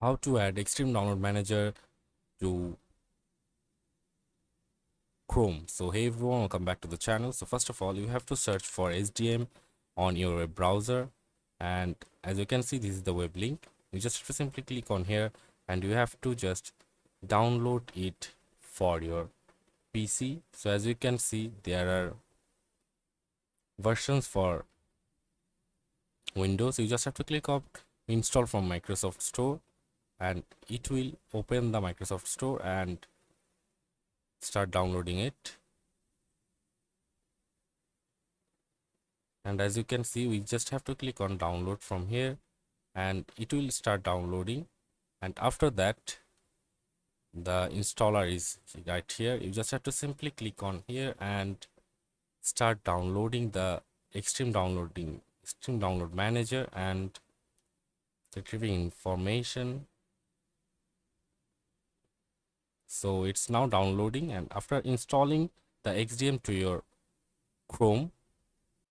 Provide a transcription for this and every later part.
How to add XTreme download manager to Chrome. So hey everyone, welcome back to the channel. So first of all, you have to search for XDM on your web browser, and as you can see, this is the web link. You just have to simply click on here and you have to just download it for your PC. So as you can see, there are versions for Windows. You just have to click on install from Microsoft Store, and it will open the Microsoft Store and start downloading it. And as you can see, we just have to click on download from here and it will start downloading. And after that, the installer is right here. You just have to simply click on here and start downloading the XTreme download manager and retrieving information. So it's now downloading, and after installing the XDM to your Chrome,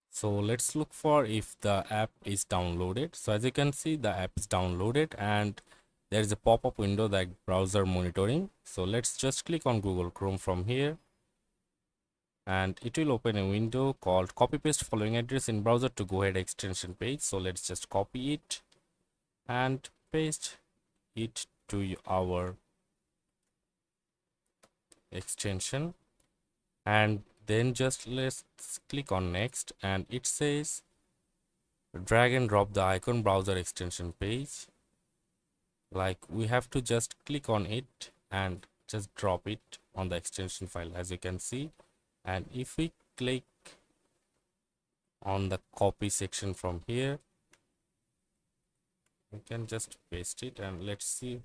so let's look for if the app is downloaded. So as you can see, the app is downloaded and there is a pop-up window like browser monitoring. So let's just click on Google Chrome from here and it will open a window called copy paste following address in browser to go ahead extension page. So let's just copy it and paste it to our extension, and then just let's click on next, and it says drag and drop the icon browser extension page. Like we have to just click on it and just drop it on the extension file, as you can see. And if we click on the copy section from here, we can just paste it and let's see.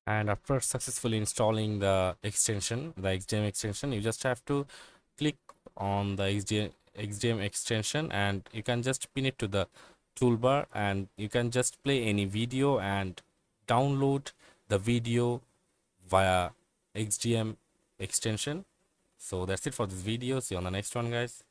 And after successfully installing the extension, the XDM extension, you just have to click on the XDM extension and you can just pin it to the toolbar, and you can just play any video and download the video via XDM extension. So that's it for this video. See you on the next one, guys.